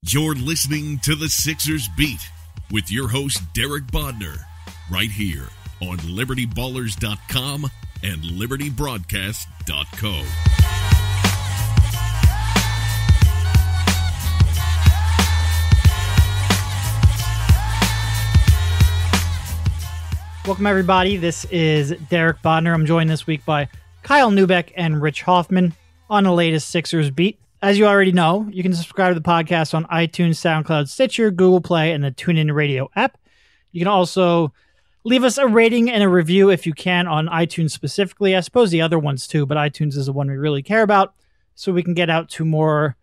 You're listening to the Sixers Beat with your host, Derek Bodner, right here on LibertyBallers.com and LibertyBroadcast.co. Welcome, everybody. This is Derek Bodner. I'm joined this week by Kyle Nuebeck and Rich Hofmann on the latest Sixers Beat. As you already know, you can subscribe to the podcast on iTunes, SoundCloud, Stitcher, Google Play, and the TuneIn Radio app. You can also leave us a rating and a review if you can on iTunes specifically. I suppose the other ones too, but iTunes is the one we really care about, so we can get out to more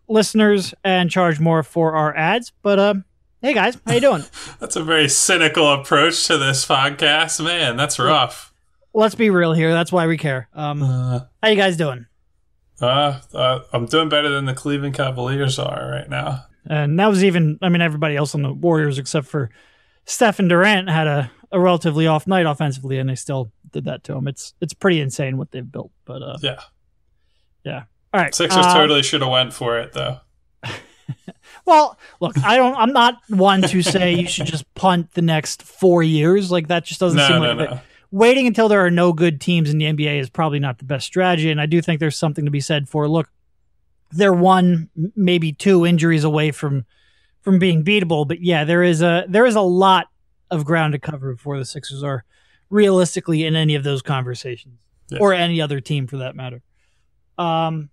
listeners and charge more for our ads. But hey guys, how you doing? That's a very cynical approach to this podcast, man. That's rough. Let's be real here. That's why we care. How you guys doing? I'm doing better than the Cleveland Cavaliers are right now. And that was everybody else on the Warriors except for Steph and Durant had a relatively off night offensively, and they still did that to them. It's pretty insane what they've built. But yeah. All right. Sixers totally should have went for it though. Well, look, I'm not one to say you should just punt the next 4 years. Like that just doesn't seem like it. Waiting until there are no good teams in the NBA is probably not the best strategy, and I do think there's something to be said for, look, they're one, maybe two injuries away from being beatable, but yeah, there is a lot of ground to cover before the Sixers are realistically in any of those conversations, or any other team for that matter. All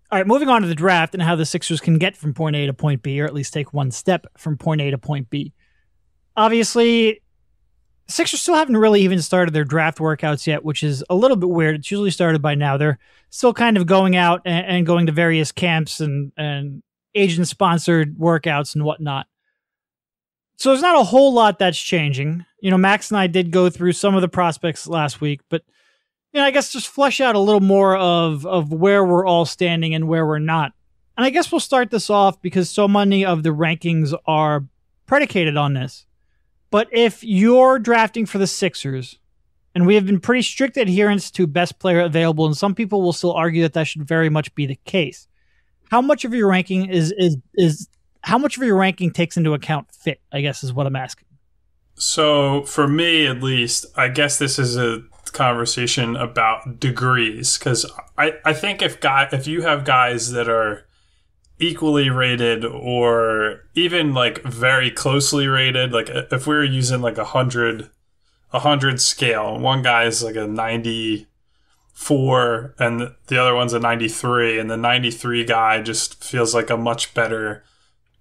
right, moving on to the draft and how the Sixers can get from point A to point B, or at least take one step from point A to point B. Obviously, Sixers still haven't really even started their draft workouts yet, which is a little bit weird. It's usually started by now. They're still kind of going out and going to various camps and agent-sponsored workouts and whatnot. So there's not a whole lot that's changing. You know, Max and I did go through some of the prospects last week, but I guess just flesh out a little more of where we're all standing and where we're not. And I guess we'll start this off because so many of the rankings are predicated on this. But if you're drafting for the Sixers, and we have been pretty strict adherence to best player available, and some people will still argue that should very much be the case. How much of your ranking how much of your ranking takes into account fit, I guess is what I'm asking. So for me, at least, I guess this is a conversation about degrees, because I think if you have guys that are equally rated or even like very closely rated, like if we were using like a 100 scale, one guy is like a 94 and the other one's a 93, and the 93 guy just feels like a much better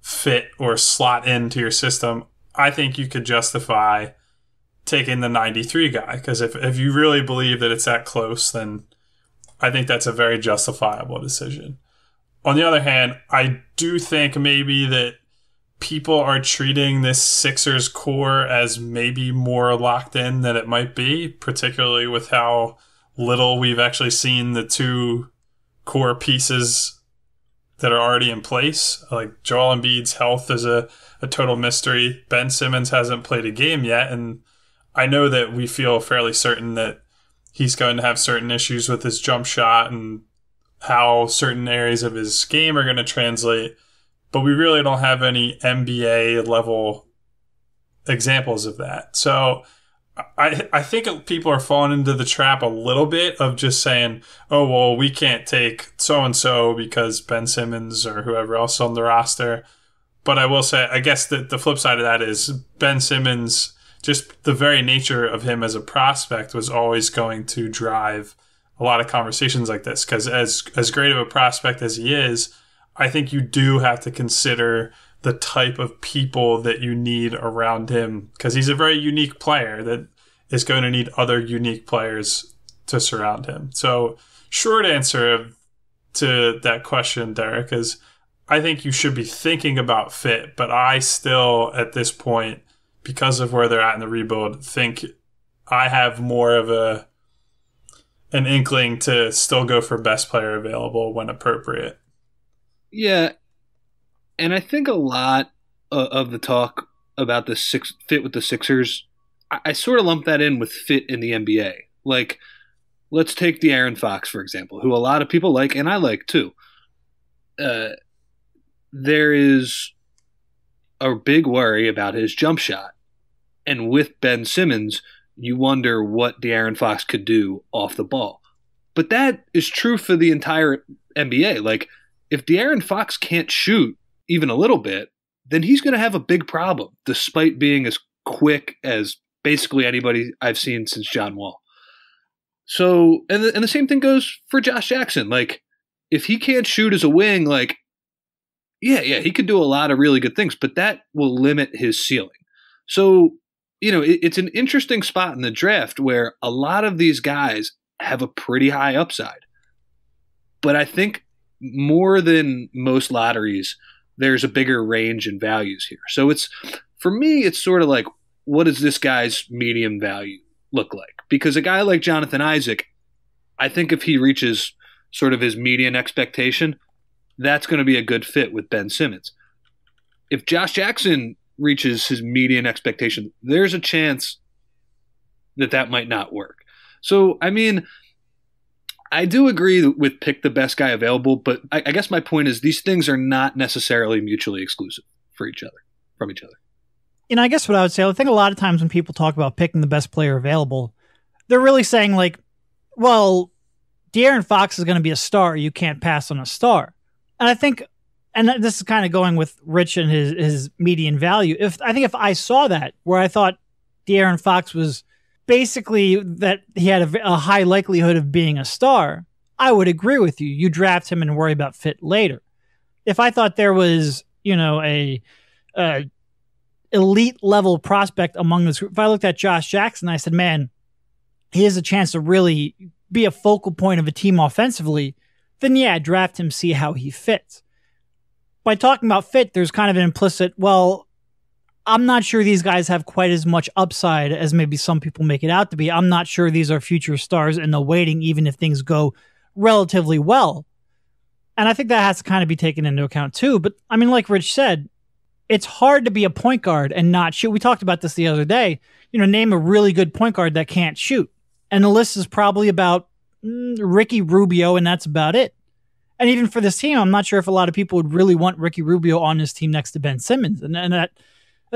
fit or slot into your system, I think you could justify taking the 93 guy, because if you really believe that it's that close, then I think that's a very justifiable decision. On the other hand, I do think maybe that people are treating this Sixers core as maybe more locked in than it might be, particularly with how little we've actually seen the two core pieces that are already in place. Like Joel Embiid's health is a total mystery. Ben Simmons hasn't played a game yet, and I know that we feel fairly certain that he's going to have certain issues with his jump shot and how certain areas of his game are going to translate, but we really don't have any NBA level examples of that. So I think people are falling into the trap a little bit of just saying, oh, well, we can't take so-and-so because Ben Simmons or whoever else on the roster. But I will say, I guess the flip side of that is Ben Simmons, just the very nature of him as a prospect was always going to drive a lot of conversations like this, because as great of a prospect as he is, I think you do have to consider the type of people that you need around him, because he's a very unique player that is going to need other unique players to surround him. So short answer to that question, Derek, is I think you should be thinking about fit, but I still, at this point, because of where they're at in the rebuild, think I have more of an inkling to still go for best player available when appropriate. Yeah, and I think a lot of the talk about the fit with the Sixers, I sort of lump that in with fit in the NBA. Like, let's take De'Aaron Fox, for example, who a lot of people like, and I like too. there is a big worry about his jump shot. And with Ben Simmons, you wonder what De'Aaron Fox could do off the ball. But that is true for the entire NBA. Like, if De'Aaron Fox can't shoot even a little bit, then he's going to have a big problem, despite being as quick as basically anybody I've seen since John Wall. So, and the same thing goes for Josh Jackson. Like, if he can't shoot as a wing, like, yeah, he could do a lot of really good things, but that will limit his ceiling. So, it's an interesting spot in the draft where a lot of these guys have a pretty high upside. But I think more than most lotteries, there's a bigger range in values here. So for me, it's sort of like, what does this guy's medium value look like? Because a guy like Jonathan Isaac, I think if he reaches sort of his median expectation, that's going to be a good fit with Ben Simmons. If Josh Jackson reaches his median expectation, there's a chance that might not work. So, I mean, I do agree with pick the best guy available, but I guess my point is these things are not necessarily mutually exclusive from each other. I guess what I would say, I think a lot of times when people talk about picking the best player available, they're really saying like, well, De'Aaron Fox is going to be a star. You can't pass on a star. And I think, and this is kind of going with Rich and his median value. If I saw that where I thought De'Aaron Fox was basically that he had a high likelihood of being a star, I would agree with you. You draft him and worry about fit later. If I thought there was, a elite level prospect among this group, if I looked at Josh Jackson, I said, man, he has a chance to really be a focal point of a team offensively, then yeah, draft him, see how he fits. By talking about fit, there's kind of an implicit, well, I'm not sure these guys have quite as much upside as maybe some people make it out to be. I'm not sure these are future stars in the waiting, even if things go relatively well. And I think that has to kind of be taken into account too. But I mean, like Rich said, it's hard to be a point guard and not shoot. We talked about this the other day. Name a really good point guard that can't shoot. And the list is probably about Ricky Rubio, and that's about it. And even for this team, I'm not sure if a lot of people would really want Ricky Rubio on this team next to Ben Simmons. And that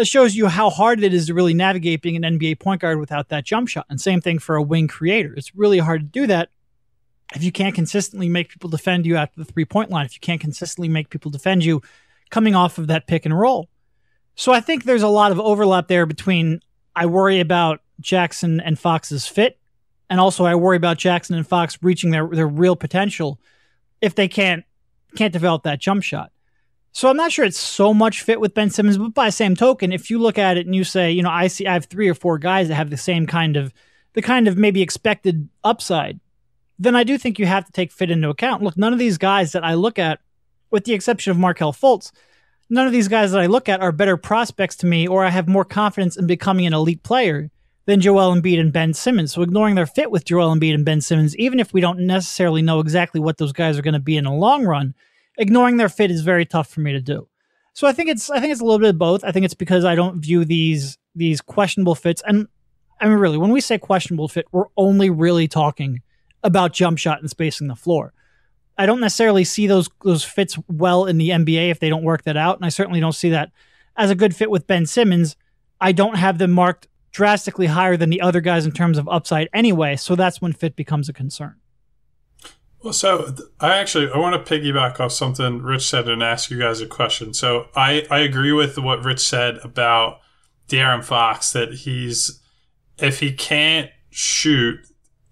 shows you how hard it is to really navigate being an NBA point guard without that jump shot. And same thing for a wing creator. It's really hard to do that if you can't consistently make people defend you at the three-point line, if you can't consistently make people defend you coming off of that pick and roll. So I think there's a lot of overlap there between I worry about Jackson and Fox's fit, and also I worry about Jackson and Fox reaching their real potential if they can't develop that jump shot. So I'm not sure it's so much fit with Ben Simmons, but by the same token, if you look at it and you say, I have 3 or 4 guys that have the kind of maybe expected upside, then I do think you have to take fit into account. Look, none of these guys that I look at, with the exception of Markelle Fultz, none of these guys that I look at are better prospects to me, or I have more confidence in becoming an elite player than Joel Embiid and Ben Simmons. So ignoring their fit with Joel Embiid and Ben Simmons, even if we don't necessarily know exactly what those guys are going to be in the long run, ignoring their fit is very tough for me to do. So I think it's a little bit of both. I think it's because I don't view these questionable fits. And I mean, really, when we say questionable fit, we're only really talking about jump shot and spacing the floor. I don't necessarily see those fits well in the NBA if they don't work that out. And I certainly don't see that as a good fit with Ben Simmons. I don't have them marked drastically higher than the other guys in terms of upside anyway. So that's when fit becomes a concern. Well, so I want to piggyback off something Rich said and ask you guys a question. So I agree with what Rich said about De'Aaron Fox, that if he can't shoot,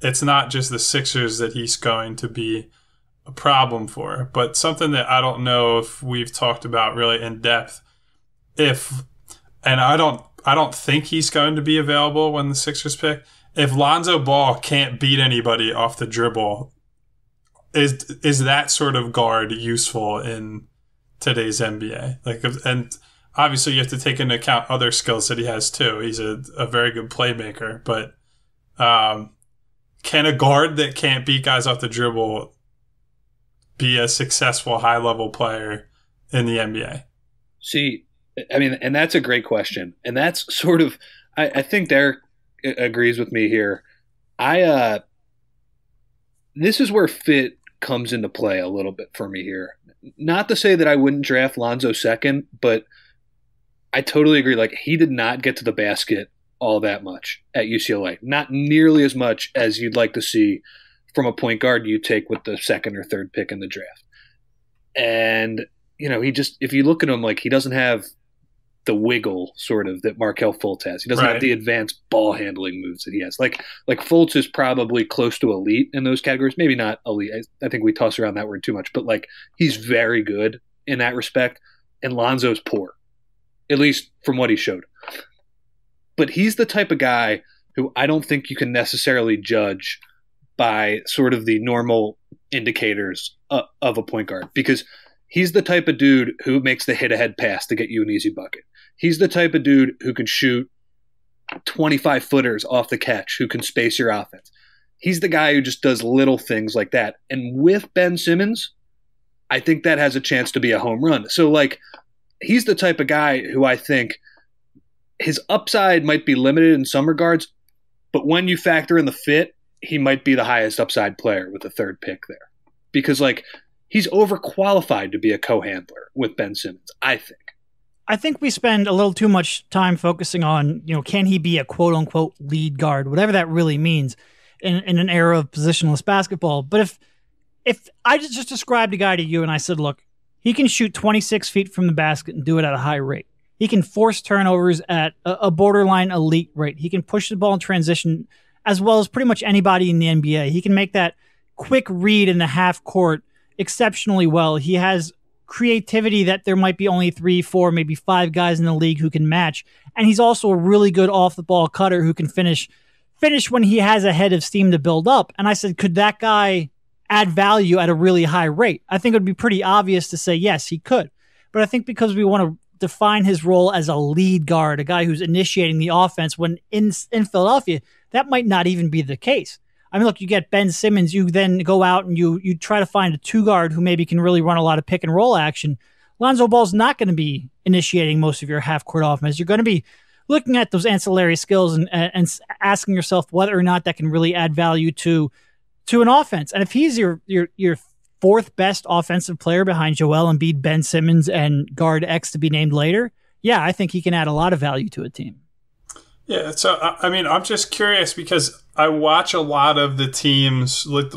it's not just the Sixers that he's going to be a problem for, but something that I don't know if we've talked about really in depth. I don't think he's going to be available when the Sixers pick. If Lonzo Ball can't beat anybody off the dribble, is that sort of guard useful in today's NBA? And obviously you have to take into account other skills that he has too. He's a very good playmaker, but can a guard that can't beat guys off the dribble be a successful high-level player in the NBA? See, I mean, and that's a great question. And that's sort of, I think Derek agrees with me here. This is where fit comes into play a little bit for me here. not to say that I wouldn't draft Lonzo second, but I totally agree. Like, he did not get to the basket all that much at UCLA. Not nearly as much as you'd like to see from a point guard you take with the second or third pick in the draft. And, if you look at him, like, he doesn't have the wiggle sort of that Markelle Fultz has. He doesn't have the advanced ball handling moves that he has. Like Fultz is probably close to elite in those categories. Maybe not elite. I think we toss around that word too much, but like, he's very good in that respect. And Lonzo's poor, at least from what he showed. But he's the type of guy who I don't think you can necessarily judge by sort of the normal indicators of a point guard, because he's the type of dude who makes the hit-ahead pass to get you an easy bucket. He's the type of dude who can shoot 25-footers off the catch, who can space your offense. He's the guy who just does little things like that. And with Ben Simmons, I think that has a chance to be a home run. So, like, he's the type of guy who I think his upside might be limited in some regards, but when you factor in the fit, he might be the highest upside player with the third pick there. Because, like, he's overqualified to be a co-handler with Ben Simmons, I think. I think we spend a little too much time focusing on, can he be a quote-unquote lead guard, whatever that really means in an era of positionless basketball. But if I just described a guy to you and I said, look, he can shoot 26 feet from the basket and do it at a high rate. He can force turnovers at a borderline elite rate. He can push the ball in transition as well as pretty much anybody in the NBA. He can make that quick read in the half court exceptionally well. He has creativity that there might be only 3, 4, maybe 5 guys in the league who can match. And he's also a really good off the ball cutter who can finish when he has a head of steam to build up. And I said, could that guy add value at a really high rate? I think it would be pretty obvious to say, yes, he could. But I think because we want to define his role as a lead guard, a guy who's initiating the offense when in Philadelphia, that might not even be the case. I mean, look, you get Ben Simmons, you then go out and you try to find a 2 guard who maybe can really run a lot of pick and roll action. Lonzo Ball's not going to be initiating most of your half court offense. You're going to be looking at those ancillary skills and asking yourself whether or not that can really add value to an offense. And if he's your 4th best offensive player behind Joel Embiid, Ben Simmons, and guard X to be named later, yeah, I think he can add a lot of value to a team. Yeah, so I mean, I'm just curious because I watch a lot of the teams. Like,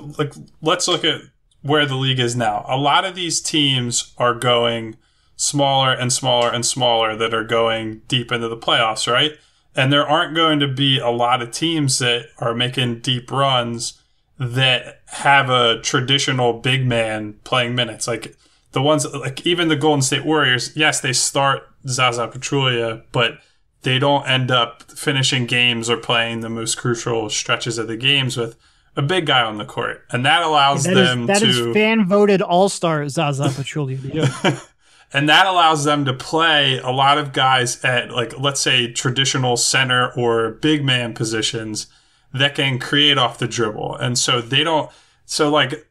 let's look at where the league is now. A lot of these teams are going smaller and smaller and smaller that are going deep into the playoffs, right? And there aren't going to be a lot of teams that are making deep runs that have a traditional big man playing minutes. Like the ones, like even the Golden State Warriors, yes, they start Zaza Pachulia, but they don't end up finishing games or playing the most crucial stretches of the games with a big guy on the court. And that allows them to... That is fan-voted all-star Zaza Pachulia. And that allows them to play a lot of guys at, like, let's say, traditional center or big man positions that can create off the dribble. And so they don't... So, like...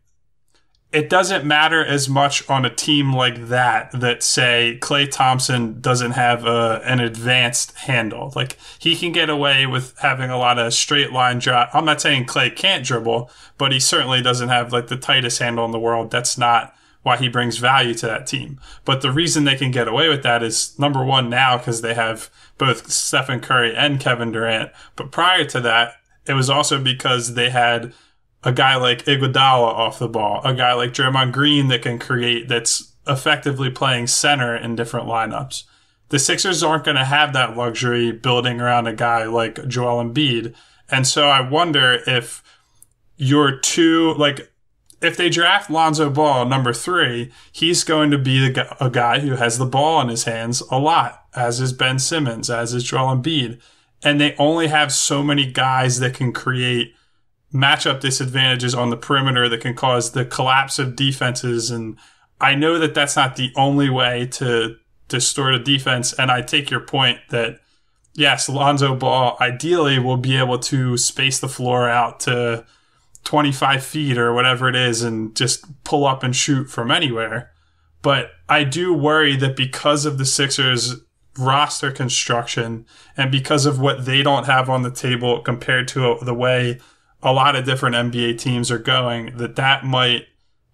It doesn't matter as much on a team like that say Klay Thompson doesn't have an advanced handle. Like, he can get away with having a lot of straight line drop. I'm not saying Klay can't dribble, but he certainly doesn't have like the tightest handle in the world. That's not why he brings value to that team. But the reason they can get away with that is, number one, now because they have both Stephen Curry and Kevin Durant. But prior to that, it was also because they had a guy like Iguodala off the ball, a guy like Draymond Green that can create, that's effectively playing center in different lineups. The Sixers aren't going to have that luxury building around a guy like Joel Embiid. And so I wonder if your two, like, if they draft Lonzo Ball, number 3, he's going to be a guy who has the ball in his hands a lot, as is Ben Simmons, as is Joel Embiid. And they only have so many guys that can create matchup disadvantages on the perimeter that can cause the collapse of defenses. And I know that that's not the only way to distort a defense. And I take your point that, yes, Lonzo Ball ideally will be able to space the floor out to 25 feet or whatever it is and just pull up and shoot from anywhere. But I do worry that because of the Sixers' roster construction and because of what they don't have on the table compared to the way a lot of different NBA teams are going, that might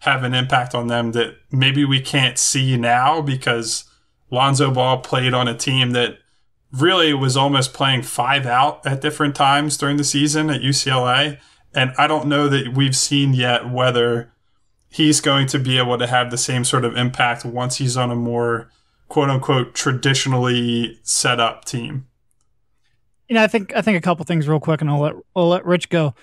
have an impact on them that maybe we can't see now because Lonzo Ball played on a team that really was almost playing 5 out at different times during the season at UCLA. And I don't know that we've seen yet whether he's going to be able to have the same sort of impact once he's on a more quote unquote traditionally set up team. I think a couple things real quick, and I'll let Rich go.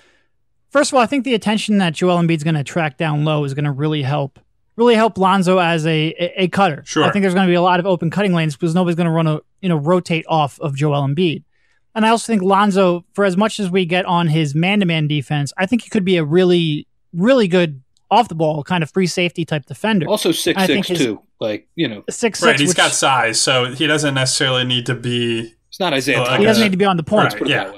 First of all, I think the attention that Joel Embiid's going to track down low is going to really help Lonzo as a cutter. Sure. I think there's going to be a lot of open cutting lanes because nobody's going to rotate off of Joel Embiid. And I also think Lonzo, for as much as we get on his man-to-man defense, I think he could be a really, really good off-the-ball kind of free safety type defender. Also 6'6", too. 6'6". Right, he's got size, so he doesn't necessarily need to be... It's not Isaiah Thomas. He doesn't need to be on the points. Right, yeah.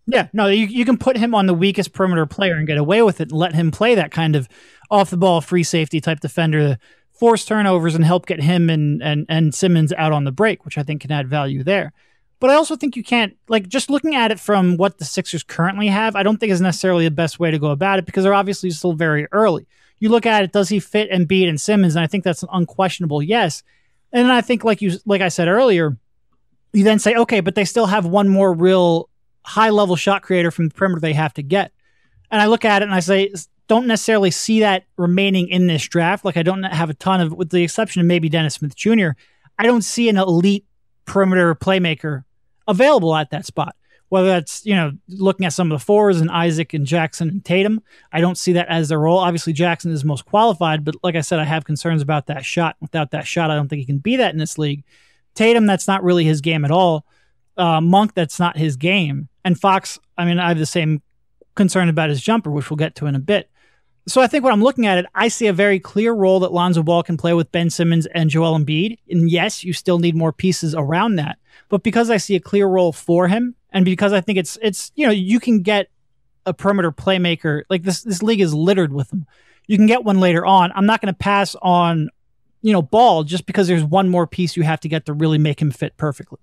Yeah, no, you can put him on the weakest perimeter player and get away with it and let him play that kind of off-the-ball free safety type defender, force turnovers and help get him and Simmons out on the break, which I think can add value there. But I also think you can't, just looking at it from what the Sixers currently have, I don't think is necessarily the best way to go about it because they're obviously still very early. You look at it, does he fit Embiid and Simmons? And I think that's an unquestionable yes. And then I think, like I said earlier, you then say, okay, but they still have one more real high-level shot creator from the perimeter they have to get. And I look at it and I say, don't necessarily see that remaining in this draft. I don't have a ton of, with the exception of maybe Dennis Smith Jr., I don't see an elite perimeter playmaker available at that spot. Whether that's, looking at some of the fours and Isaac and Jackson and Tatum, I don't see that as their role. Obviously, Jackson is most qualified, but like I said, I have concerns about that shot. Without that shot, I don't think he can be that in this league. Tatum, that's not really his game at all. Monk, that's not his game. And Fox, I have the same concern about his jumper, which we'll get to in a bit. So I think when I'm looking at it, I see a very clear role that Lonzo Ball can play with Ben Simmons and Joel Embiid. And yes, you still need more pieces around that. But because I see a clear role for him, and because I think it's you can get a perimeter playmaker, this league is littered with them. You can get one later on. I'm not going to pass on, Ball just because there's one more piece you have to get to really make him fit perfectly.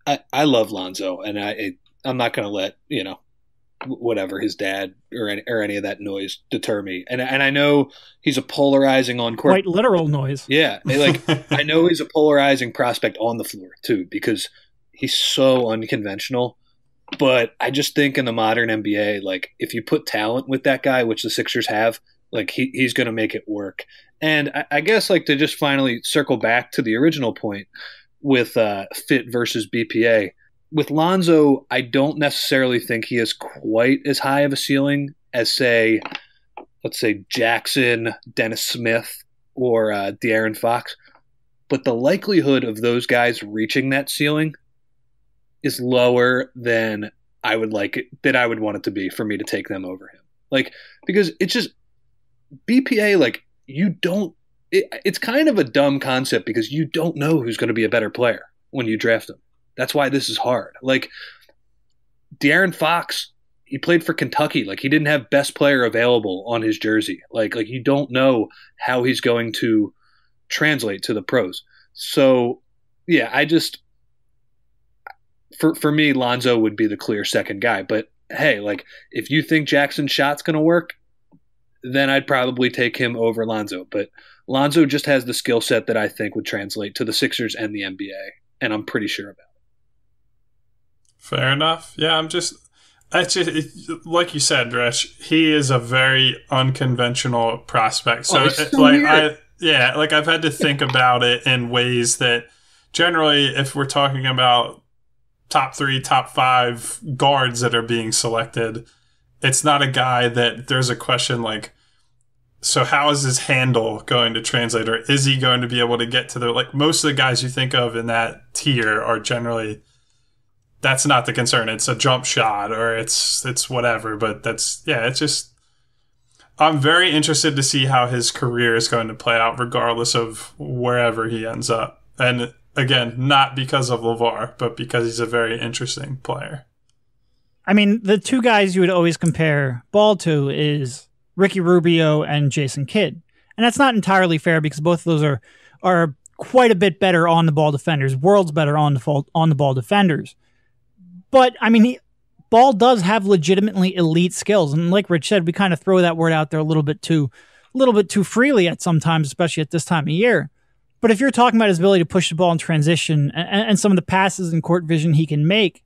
I love Lonzo, and I'm not going to let, whatever his dad or any of that noise deter me. And I know he's a polarizing on court. Quite literal noise. Yeah. I know he's a polarizing prospect on the floor too, because he's so unconventional. But I just think in the modern NBA, if you put talent with that guy, which the Sixers have, he's going to make it work. And I guess to just finally circle back to the original point with fit versus BPA. With Lonzo, I don't necessarily think he has quite as high of a ceiling as, let's say Jackson, Dennis Smith, or De'Aaron Fox. But the likelihood of those guys reaching that ceiling is lower than I would want it to be for me to take them over him. Because it's just BPA, it's kind of a dumb concept because you don't know who's going to be a better player when you draft them. That's why this is hard. De'Aaron Fox, he played for Kentucky. He didn't have best player available on his jersey. You don't know how he's going to translate to the pros. So, yeah, for me, Lonzo would be the clear second guy. But hey, if you think Jackson's shot's going to work, then I'd probably take him over Lonzo. But Lonzo just has the skill set that I think would translate to the Sixers and the NBA, and I'm pretty sure about it. Fair enough. Yeah, like you said, Rich, he is a very unconventional prospect. So, I've had to think about it in ways that generally, if we're talking about top 3, top 5 guards that are being selected, it's not a guy that there's a question so how is his handle going to translate, or is he going to be able to get to the, most of the guys you think of in that tier are generally, that's not the concern. It's a jump shot or it's whatever, but it's just, I'm very interested to see how his career is going to play out regardless of wherever he ends up. And again, not because of LeVar, but because he's a very interesting player. The two guys you would always compare Ball to is Ricky Rubio and Jason Kidd. And that's not entirely fair because both of those are quite a bit better on the ball defenders, worlds better on the ball defenders. But Ball does have legitimately elite skills. And like Rich said, we kind of throw that word out there a little bit too a little bit too freely at sometimes, especially at this time of year. But if you're talking about his ability to push the ball in transition and some of the passes and court vision he can make,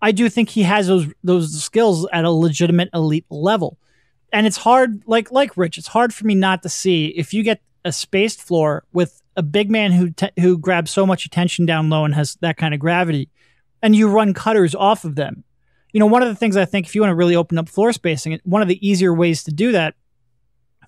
I do think he has those skills at a legitimate elite level. And it's hard, like Rich, it's hard for me not to see if you get a spaced floor with a big man who grabs so much attention down low and has that kind of gravity, and you run cutters off of them. One of the things I think if you want to really open up floor spacing, one of the easier ways to do that,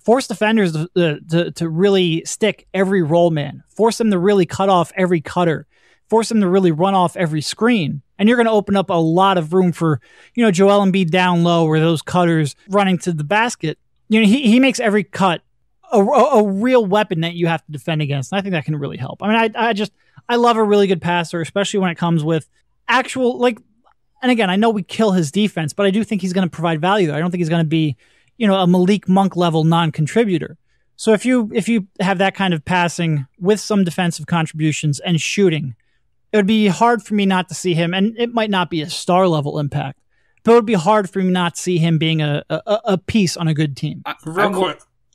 force defenders to really stick every roll man, force them to really cut off every cutter, force them to really run off every screen. And you're going to open up a lot of room for, Joel Embiid down low or those cutters running to the basket. He makes every cut a real weapon that you have to defend against. And I think that can really help. I mean, I love a really good passer, especially when it comes with actual, and again, I know we kill his defense, but I do think he's going to provide value there. I don't think he's going to be, a Malik Monk level non-contributor. So if you have that kind of passing with some defensive contributions and shooting, it would be hard for me not to see him, and it might not be a star level impact, but it would be hard for me not to see him being a piece on a good team.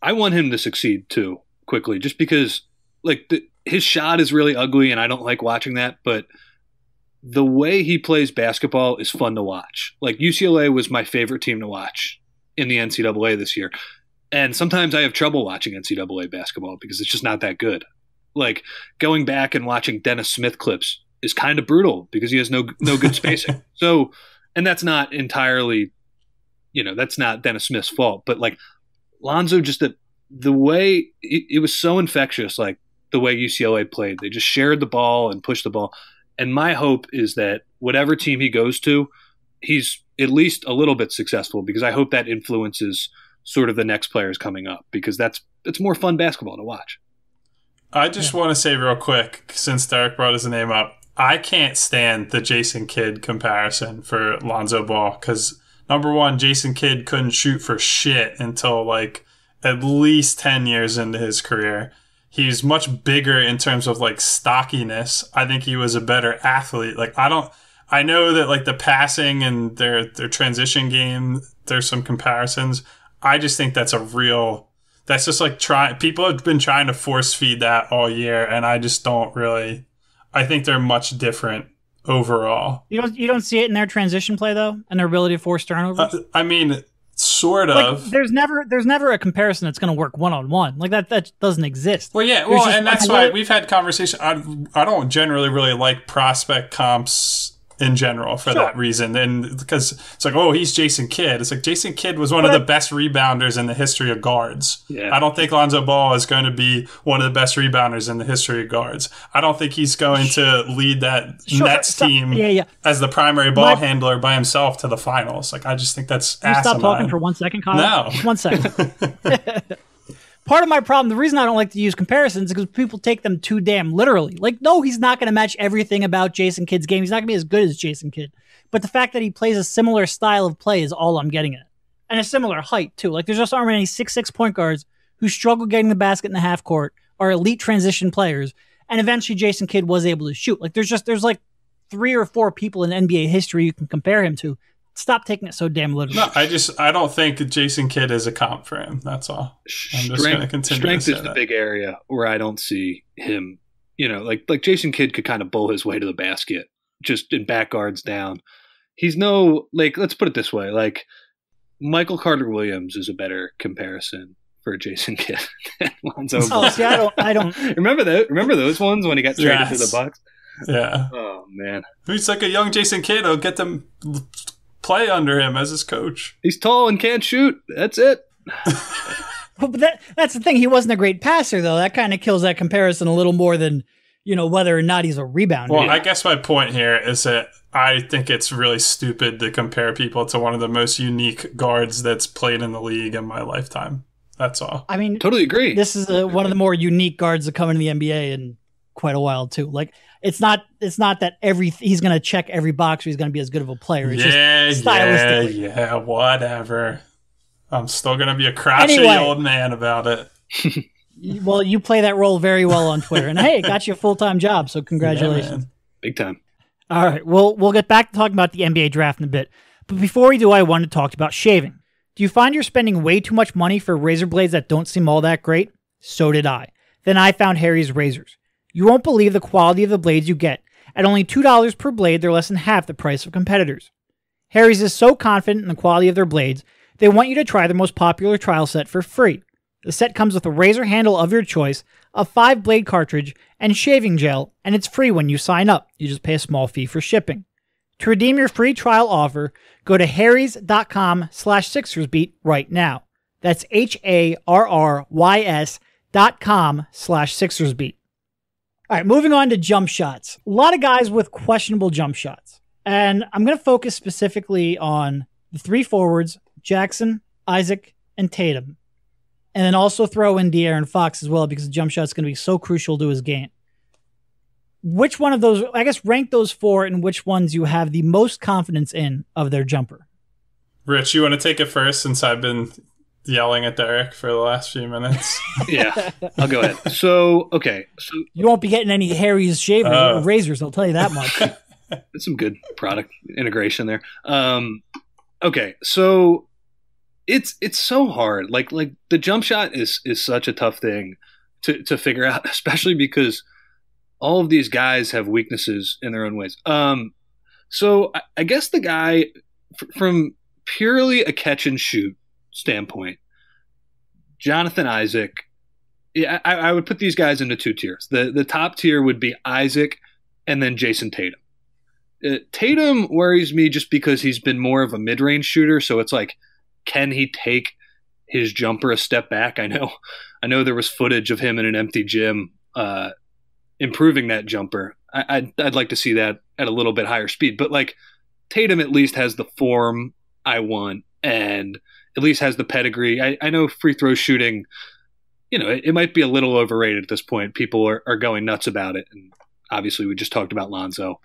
I want him to succeed too, quickly, just because his shot is really ugly and I don't like watching that, but the way he plays basketball is fun to watch. UCLA was my favorite team to watch in the NCAA this year. And sometimes I have trouble watching NCAA basketball because it's just not that good. Going back and watching Dennis Smith clips is kind of brutal because he has no good spacing. So, and that's not entirely, that's not Dennis Smith's fault, but Lonzo, just the way it was so infectious, the way UCLA played, they just shared the ball and pushed the ball. And my hope is that whatever team he goes to, he's at least a little bit successful, because I hope that influences sort of the next players coming up, because it's more fun basketball to watch. I just want to say real quick, since Derek brought his name up, I can't stand the Jason Kidd comparison for Lonzo Ball, because number one, Jason Kidd couldn't shoot for shit until at least 10 years into his career. He's much bigger in terms of stockiness. I think he was a better athlete. I know that the passing and their transition game, there's some comparisons. I just think that's just people have been trying to force feed that all year, and I just don't really. I think they're much different overall. You don't see it in their transition play though, and their ability to force turnovers. I mean, sort of. There's never a comparison that's going to work one-on-one. That doesn't exist. Well, yeah. Well, and that's why we've had conversation. I don't generally really like prospect comps in general for that reason. And because it's he's Jason Kidd. It's Jason Kidd was one of the best rebounders in the history of guards. Yeah. I don't think Lonzo Ball is going to be one of the best rebounders in the history of guards. I don't think he's going to lead that Nets team as the primary ball handler by himself to the finals. I just think that's asinine. Stop talking for 1 second, Kyle? No. 1 second. Part of my problem, the reason I don't like to use comparisons is because people take them too damn literally. No, he's not going to match everything about Jason Kidd's game. He's not going to be as good as Jason Kidd. But the fact that he plays a similar style of play is all I'm getting at. And a similar height, too. There's just aren't many 6'6" point guards who struggle getting the basket in the half court, are elite transition players, and eventually Jason Kidd was able to shoot. There's 3 or 4 people in NBA history you can compare him to. Stop taking it so damn literally. No, I don't think Jason Kidd is a comp for him. That's all. I'm just going to continue. Strength is the big area where I don't see him. Jason Kidd could kind of bowl his way to the basket, just in back guards down. He's let's put it this way, Michael Carter Williams is a better comparison for Jason Kidd than Lonzo Ball. Oh, see, I don't remember those ones when he got traded to the Bucks. Yeah. Oh man, he's a young Jason Kidd. He'll get them play under him as his coach. He's tall and can't shoot. That's it. But that's the thing. He wasn't a great passer, though. That kind of kills that comparison a little more than, whether or not he's a rebounder. Well, I guess my point here is that I think it's really stupid to compare people to one of the most unique guards that's played in the league in my lifetime. That's all. I mean, totally agree. This is one of the more unique guards that come into the NBA in quite a while, too. It's not that he's going to check every box or he's going to be as good of a player. It's just stylistically. Yeah, whatever. I'm still going to be a crotchety old man about it. Well, you play that role very well on Twitter. And hey, it got you a full-time job, so congratulations. Yeah, big time. All right, we'll get back to talking about the NBA draft in a bit. But before we do, I wanted to talk about shaving. Do you find you're spending way too much money for razor blades that don't seem all that great? So did I. Then I found Harry's razors. You won't believe the quality of the blades you get. At only $2 per blade, they're less than half the price of competitors. Harry's is so confident in the quality of their blades, they want you to try their most popular trial set for free. The set comes with a razor handle of your choice, a 5-blade cartridge, and shaving gel, and it's free when you sign up. You just pay a small fee for shipping. To redeem your free trial offer, go to harrys.com/SixersBeat right now. That's HARRYS.com/SixersBeat. All right, moving on to jump shots. A lot of guys with questionable jump shots. And I'm going to focus specifically on the 3 forwards, Jackson, Isaac, and Tatum. And then also throw in De'Aaron Fox as well, because the jump shot is going to be so crucial to his game. Which one of those, I guess, rank those 4 and which ones you have the most confidence in of their jumper? Rich, you want to take it first since I've been yelling at Derek for the last few minutes? Yeah, I'll go ahead. So, okay. So you won't be getting any Harry's shavers or razors, I'll tell you that much. That's some good product integration there. Okay, so it's so hard. Like the jump shot is such a tough thing to figure out, especially because all of these guys have weaknesses in their own ways. So I guess the guy from purely a catch and shoot standpoint, Jonathan Isaac, I would put these guys into 2 tiers. The top tier would be Isaac and then Jason Tatum. Tatum worries me just because he's been more of a mid-range shooter, so it's like, can he take his jumper a step back? I know there was footage of him in an empty gym improving that jumper. I'd like to see that at a little bit higher speed, but like Tatum at least has the form I want and at least has the pedigree. I know free throw shooting, it might be a little overrated at this point. People are going nuts about it, and obviously we just talked about Lonzo.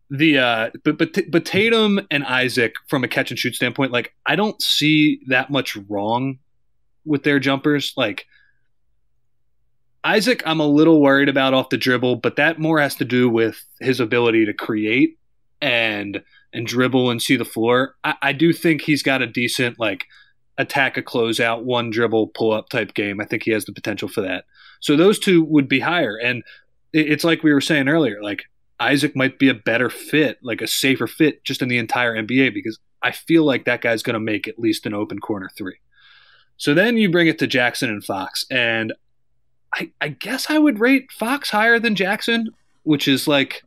But Tatum and Isaac from a catch and shoot standpoint, like I don't see that much wrong with their jumpers. Like Isaac, I'm a little worried about off the dribble, but that more has to do with his ability to create and dribble and see the floor. I do think he's got a decent like attack a closeout, 1 dribble pull up type game. I think he has the potential for that. So those 2 would be higher. And it's like we were saying earlier, like Isaac might be a better fit, like a safer fit just in the entire NBA, because I feel like that guy's going to make at least an open corner 3. So then you bring it to Jackson and Fox, and I guess I would rate Fox higher than Jackson, which is like,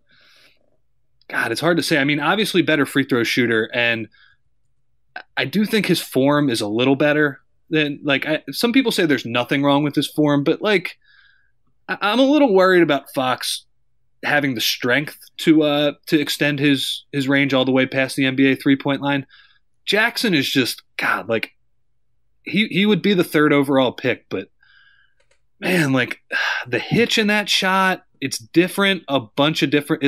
God, it's hard to say. I mean, obviously better free throw shooter, and I do think his form is a little better than, like, some people say there's nothing wrong with his form, but like, I'm a little worried about Fox having the strength to extend his range all the way past the NBA 3-point line. Jackson is just, God, like he would be the 3rd overall pick, but man, like the hitch in that shot, it's different, a bunch of different,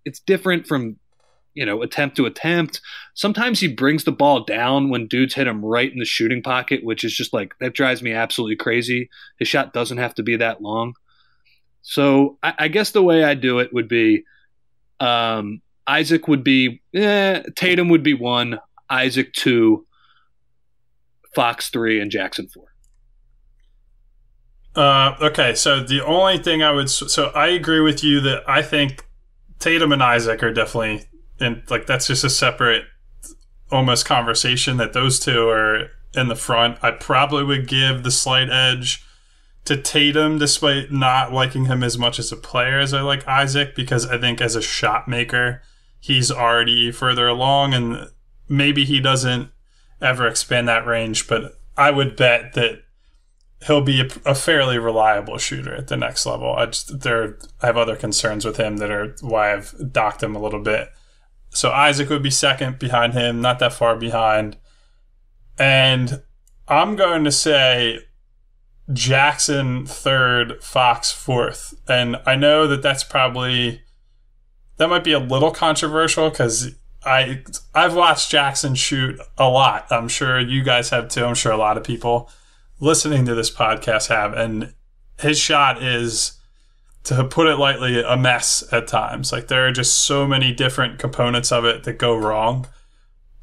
it's different from, attempt to attempt. Sometimes he brings the ball down when dudes hit him right in the shooting pocket, which is just like, that drives me absolutely crazy. His shot doesn't have to be that long. So I guess the way I do it would be Isaac would be Tatum would be 1, Isaac 2, Fox 3, and Jackson 4. Okay, so the only thing so I agree with you that I think Tatum and Isaac are definitely that's just a separate almost conversation, that those 2 are in the front. I probably would give the slight edge to Tatum, despite not liking him as much as a player as I like Isaac, because I think as a shot maker, he's already further along, and maybe he doesn't ever expand that range, but I would bet that he'll be a fairly reliable shooter at the next level. I have other concerns with him that are why I've docked him a little bit. So Isaac would be 2nd behind him, not that far behind. And I'm going to say Jackson 3rd, Fox 4th. And I know that that might be a little controversial, because I've watched Jackson shoot a lot. I'm sure you guys have too. I'm sure a lot of people listening to this podcast have. And his shot is, to put it lightly, a mess at times. Like there are just so many different components of it that go wrong.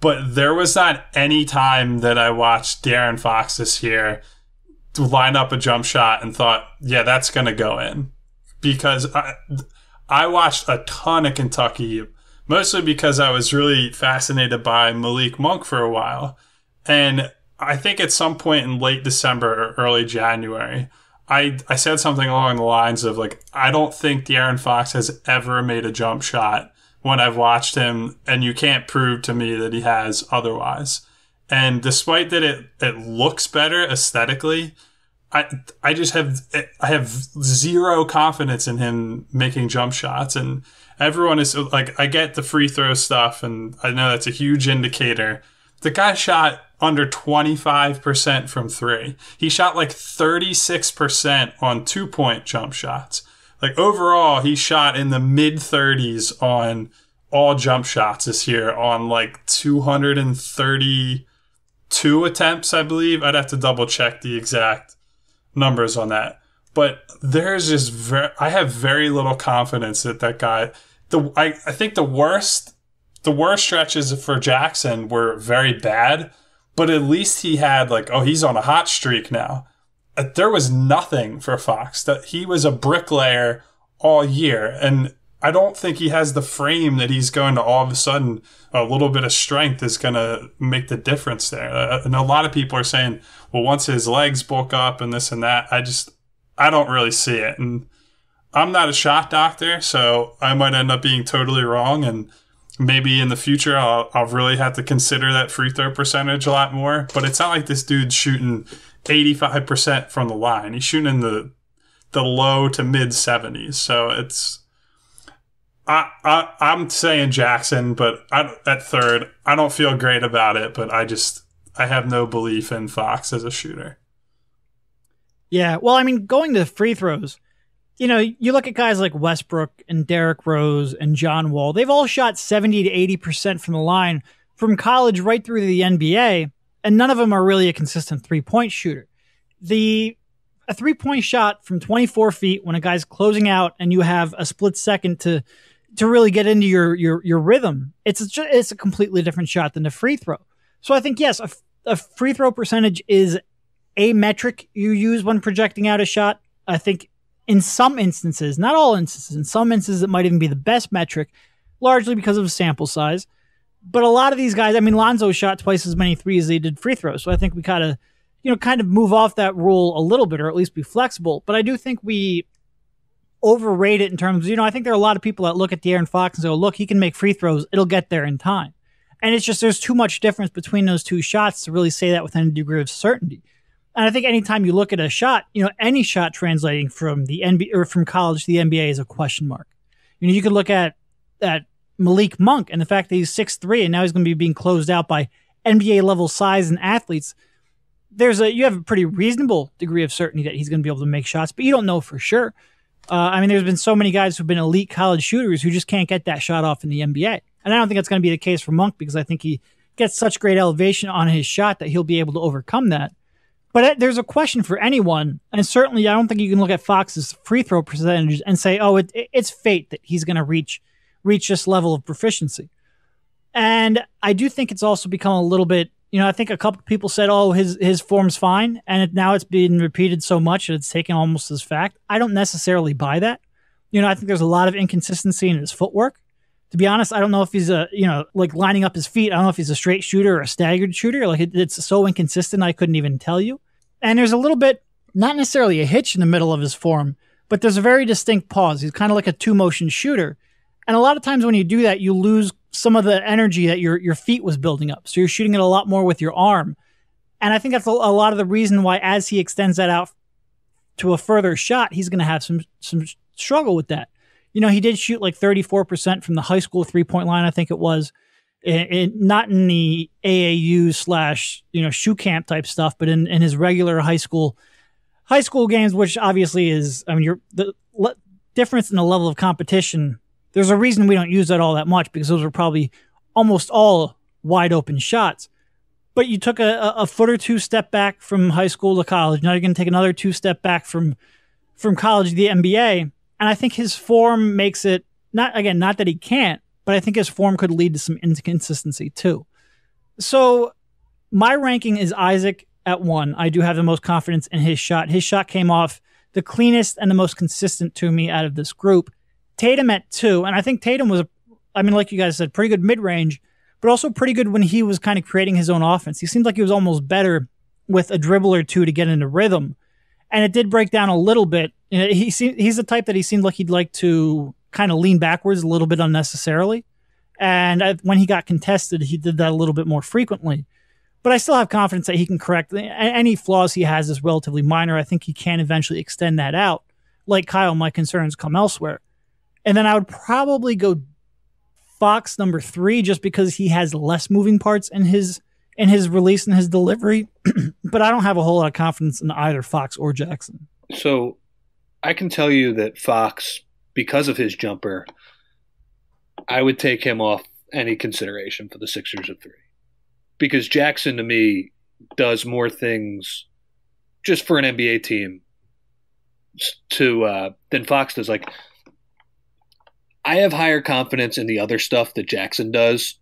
But there was not any time that I watched De'Aaron Fox this year to line up a jump shot and thought, yeah, that's going to go in. Because I watched a ton of Kentucky, mostly because I was really fascinated by Malik Monk for a while. And I think at some point in late December or early January, I said something along the lines of, like, I don't think De'Aaron Fox has ever made a jump shot when I've watched him, and you can't prove to me that he has otherwise. And despite that it looks better aesthetically, I have zero confidence in him making jump shots. And everyone is like, I get the free throw stuff, and I know that's a huge indicator. The guy shot under 25% from three. He shot like 36% on 2-point jump shots. Like, overall, he shot in the mid-30s on all jump shots this year on like 232 attempts, I believe. I'd have to double check the exact numbers on that. But there's just I have very little confidence that guy. I think the worst stretches for Jackson were very bad, but at least he had like, oh, he's on a hot streak now. There was nothing for Fox. That he was a bricklayer all year, and I don't think he has the frame that he's going to all of a sudden a little bit of strength is going to make the difference there. And a lot of people are saying, well, once his legs bulk up and this and that, I don't really see it. And I'm not a shot doctor, so I might end up being totally wrong. And maybe in the future, I'll really have to consider that free throw percentage a lot more. But it's not like this dude's shooting 85% from the line. He's shooting in the low to mid 70s. So I'm saying Jackson, but at third, I don't feel great about it. But I have no belief in Fox as a shooter. Yeah, well, I mean, going to free throws, you know, you look at guys like Westbrook and Derrick Rose and John Wall. They've all shot 70 to 80% from the line from college right through to the NBA, and none of them are really a consistent three-point shooter. A three-point shot from 24 feet when a guy's closing out and you have a split second to really get into your rhythm, it's a completely different shot than a free throw. So I think, yes, a free throw percentage is a metric you use when projecting out a shot. I think in some instances, not all instances, in some instances it might even be the best metric, largely because of sample size. But a lot of these guys, I mean, Lonzo shot twice as many threes as he did free throws. So I think we gotta, kind of move off that rule a little bit, or at least be flexible. But I do think we overrate it in terms of, I think there are a lot of people that look at De'Aaron Fox and say, oh, look, he can make free throws. It'll get there in time. And it's just, there's too much difference between those two shots to really say that with any degree of certainty. And I think anytime you look at a shot, any shot translating from the NBA or from college to the NBA is a question mark. You could look at Malik Monk and the fact that he's 6'3" and now he's going to be being closed out by NBA level size and athletes. You have a pretty reasonable degree of certainty that he's going to be able to make shots, but you don't know for sure. There's been so many guys who've been elite college shooters who just can't get that shot off in the NBA. And I don't think that's going to be the case for Monk, because I think he gets such great elevation on his shot that he'll be able to overcome that. But there's a question for anyone, and certainly I don't think you can look at Fox's free throw percentage and say, oh, it's fate that he's going to reach this level of proficiency. And I do think it's also become a little bit, I think a couple people said, oh, his form's fine, and now it's been repeated so much that it's taken almost as fact. I don't necessarily buy that. I think there's a lot of inconsistency in his footwork. To be honest, I don't know if he's like lining up his feet. I don't know if he's a straight shooter or a staggered shooter. Like it's so inconsistent, I couldn't even tell you. And there's a little bit, not necessarily a hitch in the middle of his form, but there's a very distinct pause. He's kind of like a two-motion shooter. And a lot of times when you do that, you lose some of the energy that your feet was building up. So you're shooting it a lot more with your arm. And I think that's a lot of the reason why, as he extends that out to a further shot, he's going to have some struggle with that. He did shoot like 34% from the high school three-point line, I think it was. Not in the AAU / shoe camp type stuff, but in his regular high school games, which obviously is, the difference in the level of competition. There's a reason we don't use that all that much, because those are probably almost all wide open shots. But you took a foot or two step back from high school to college. Now you're going to take another 2 step back from college to the NBA. And I think his form makes it, not that he can't, but I think his form could lead to some inconsistency too. So my ranking is Isaac at 1. I do have the most confidence in his shot. His shot came off the cleanest and the most consistent to me out of this group. Tatum at 2, and I think Tatum was, like you guys said, pretty good mid-range, but also pretty good when he was kind of creating his own offense. He seemed like he was almost better with a dribble or two to get into rhythm. And it did break down a little bit. He's the type that he seemed like he'd like to kind of lean backwards a little bit unnecessarily. And when he got contested, he did that a little bit more frequently. But I still have confidence that he can correct any flaws he has is relatively minor. I think he can eventually extend that out. Like Kyle, my concerns come elsewhere. And then I would probably go Fox number 3 just because he has less moving parts in his release and his delivery. But I don't have a whole lot of confidence in either Fox or Jackson. So I can tell you that Fox, because of his jumper, I would take him off any consideration for the Sixers at 3. Because Jackson, to me, does more things just for an NBA team than Fox does. Like, I have higher confidence in the other stuff that Jackson does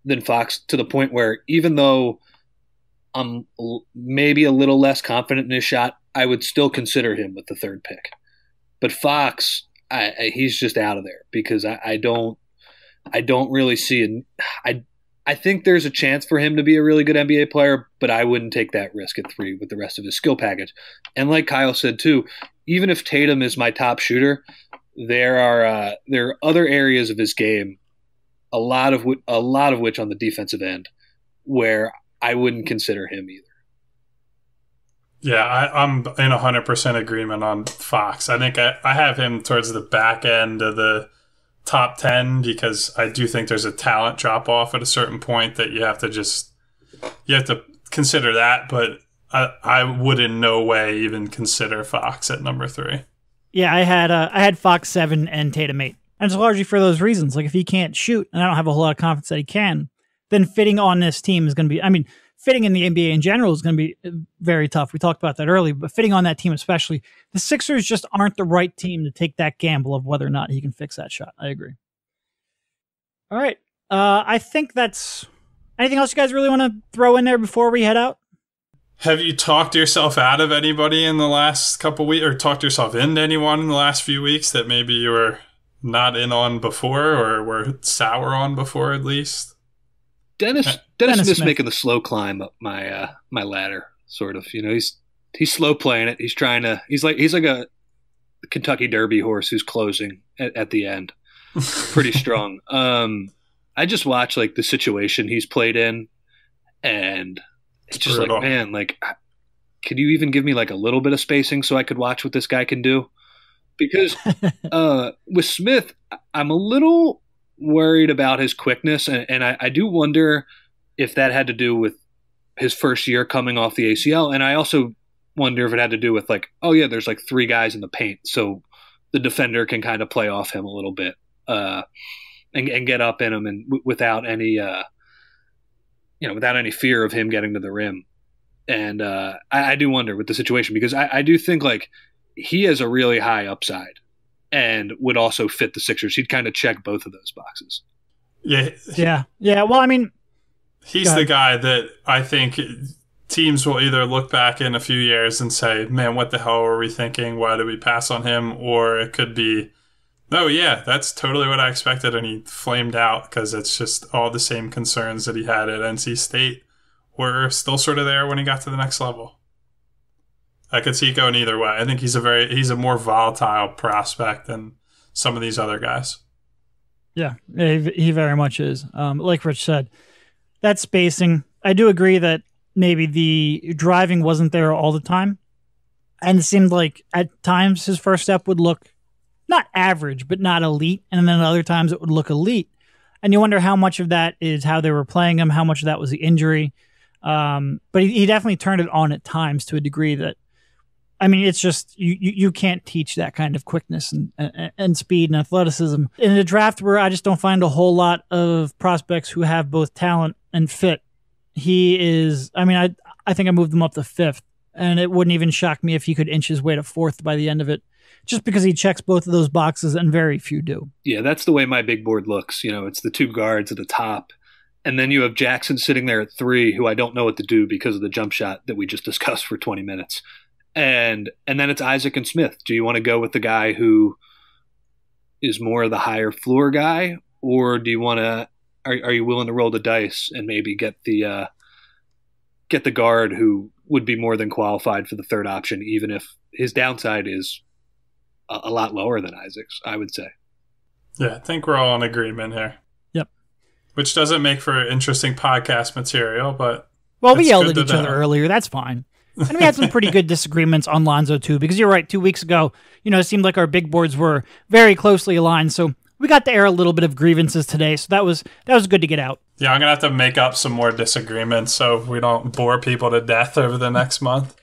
than Fox, to the point where even though I'm maybe a little less confident in his shot, I would still consider him with the 3rd pick. But Fox, he's just out of there because I don't really see I think there's a chance for him to be a really good NBA player, but I wouldn't take that risk at 3 with the rest of his skill package. And like Kyle said too, even if Tatum is my top shooter, there are other areas of his game, a lot of which on the defensive end, where I wouldn't consider him either. Yeah, I'm in 100% agreement on Fox. I think I have him towards the back end of the top 10 because I do think there's a talent drop off at a certain point that you have to consider that, but I would in no way even consider Fox at number 3. Yeah, I had Fox 7 and Tatum 8. And it's largely for those reasons. Like if he can't shoot, and I don't have a whole lot of confidence that he can, then fitting on this team is going to be, fitting in the NBA in general is going to be very tough. We talked about that earlier, but fitting on that team especially, the Sixers just aren't the right team to take that gamble of whether or not he can fix that shot. I agree. All right. I think that's... Anything else you guys really want to throw in there before we head out? Have you talked yourself out of anybody in the last couple weeks, or talked yourself into anyone in the last few weeks that maybe you were not in on before or were sour on before at least? Dennis Smith's making the slow climb up my ladder, sort of. He's slow playing it. He's like a Kentucky Derby horse who's closing at the end. Pretty strong. I just watched like the situation he's played in, and it's just brutal. Like, man, like, could you even give me like a little bit of spacing so I could watch what this guy can do? Because with Smith, I'm a little worried about his quickness, and I do wonder if that had to do with his first year coming off the ACL, and I also wonder if it had to do with like, oh yeah, there's like 3 guys in the paint, so the defender can kind of play off him a little bit and get up in him, and without any fear of him getting to the rim. And I do wonder with the situation, because I do think like he has a really high upside and would also fit the Sixers. He'd kind of check both of those boxes. Yeah. Well, he's the guy that I think teams will either look back in a few years and say, man, what the hell were we thinking? Why did we pass on him? Or it could be, oh yeah, that's totally what I expected, and he flamed out because it's just all the same concerns that he had at NC State were still sort of there when he got to the next level. I could see it going either way. I think he's a more volatile prospect than some of these other guys. Yeah, he very much is. Like Rich said, that spacing, I do agree that maybe the driving wasn't there all the time. And it seemed like at times his first step would look not average, but not elite. And then at other times it would look elite. And you wonder how much of that is how they were playing him, how much of that was the injury. But he definitely turned it on at times to a degree that, it's just, you can't teach that kind of quickness and speed and athleticism. In a draft where I just don't find a whole lot of prospects who have both talent and fit, he is, I think I moved him up to 5th, and it wouldn't even shock me if he could inch his way to 4th by the end of it, just because he checks both of those boxes and very few do. Yeah, that's the way my big board looks. It's the 2 guards at the top, And then you have Jackson sitting there at 3, who I don't know what to do because of the jump shot that we just discussed for 20 minutes. And then it's Isaac and Smith. Do you want to go with the guy who is more the higher floor guy, or do you want to? Are you willing to roll the dice and maybe get the guard who would be more than qualified for the third option, even if his downside is a lot lower than Isaac's, I would say. Yeah, I think we're all in agreement here. Yep. Which doesn't make for interesting podcast material, but... Well, we yelled at each other earlier. That's fine. And we had some pretty good disagreements on Lonzo, too, because you're right, 2 weeks ago, it seemed like our big boards were very closely aligned, so we got to air a little bit of grievances today, so that was good to get out. Yeah, I'm going to have to make up some more disagreements so we don't bore people to death over the next month.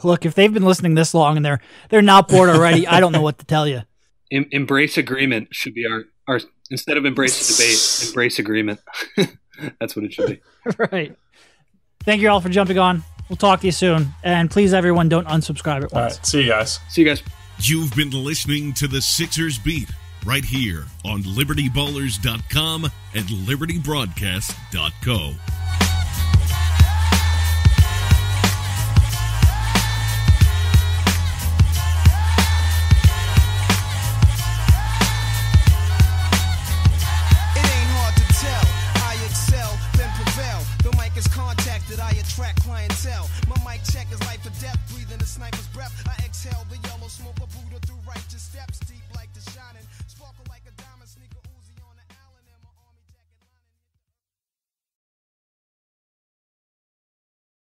Look, if they've been listening this long and they're not bored already, I don't know what to tell you. Embrace agreement should be our instead of embrace debate, embrace agreement. That's what it should be. Right. Thank you all for jumping on. We'll talk to you soon. And please, everyone, don't unsubscribe at once. All right. See you guys. See you guys. You've been listening to the Sixers Beat right here on LibertyBallers.com and LibertyBroadcast.co.